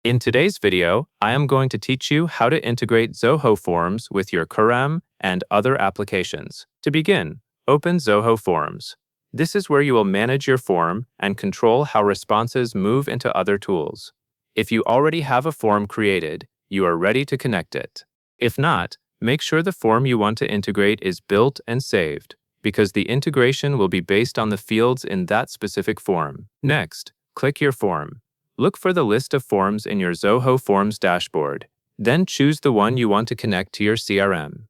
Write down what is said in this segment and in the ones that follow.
In today's video, I am going to teach you how to integrate Zoho Forms with your CRM and other applications. To begin, open Zoho Forms. This is where you will manage your form and control how responses move into other tools. If you already have a form created, you are ready to connect it. If not, make sure the form you want to integrate is built and saved, because the integration will be based on the fields in that specific form. Next, click your form. Look for the list of forms in your Zoho Forms dashboard. Then choose the one you want to connect to your CRM.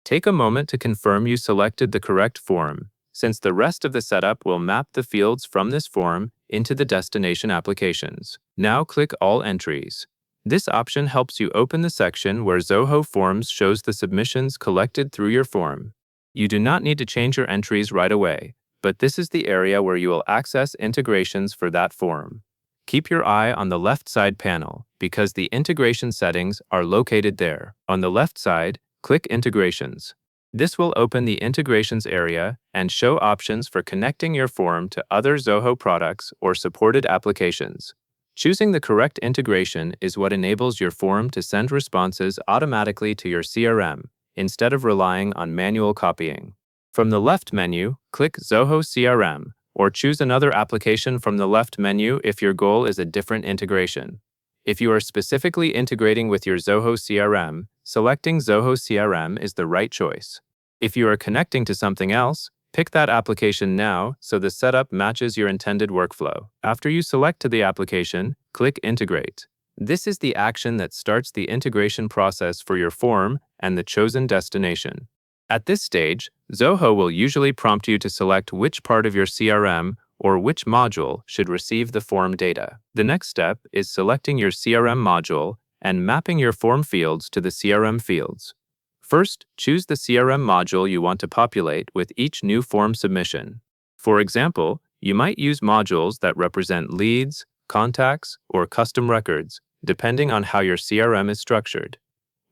Take a moment to confirm you selected the correct form, since the rest of the setup will map the fields from this form into the destination applications. Now click All Entries. This option helps you open the section where Zoho Forms shows the submissions collected through your form. You do not need to change your entries right away, but this is the area where you will access integrations for that form. Keep your eye on the left side panel, because the integration settings are located there. On the left side, click Integrations. This will open the Integrations area and show options for connecting your form to other Zoho products or supported applications. Choosing the correct integration is what enables your form to send responses automatically to your CRM, instead of relying on manual copying. From the left menu, click Zoho CRM, or choose another application from the left menu if your goal is a different integration. If you are specifically integrating with your Zoho CRM, selecting Zoho CRM is the right choice. If you are connecting to something else, pick that application now so the setup matches your intended workflow. After you select to the application, click Integrate. This is the action that starts the integration process for your form and the chosen destination. At this stage, Zoho will usually prompt you to select which part of your CRM or which module should receive the form data. The next step is selecting your CRM module and mapping your form fields to the CRM fields. First, choose the CRM module you want to populate with each new form submission. For example, you might use modules that represent leads, contacts, or custom records, depending on how your CRM is structured.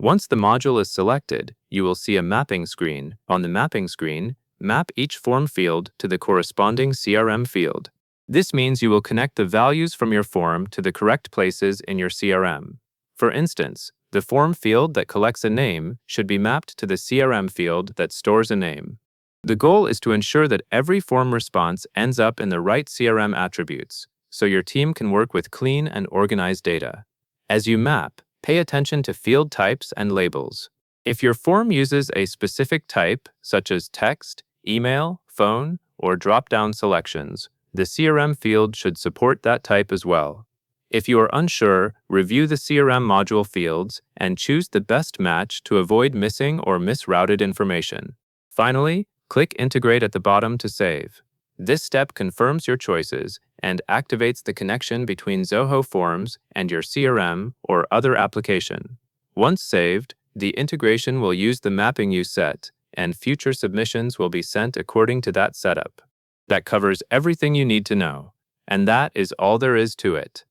Once the module is selected, you will see a mapping screen. On the mapping screen, map each form field to the corresponding CRM field. This means you will connect the values from your form to the correct places in your CRM. For instance, the form field that collects a name should be mapped to the CRM field that stores a name. The goal is to ensure that every form response ends up in the right CRM attributes, so your team can work with clean and organized data. As you map, pay attention to field types and labels. If your form uses a specific type, such as text, email, phone, or drop-down selections, the CRM field should support that type as well. If you are unsure, review the CRM module fields and choose the best match to avoid missing or misrouted information. Finally, click Integrate at the bottom to save. This step confirms your choices and activates the connection between Zoho Forms and your CRM or other application. Once saved, the integration will use the mapping you set, and future submissions will be sent according to that setup. That covers everything you need to know, and that is all there is to it.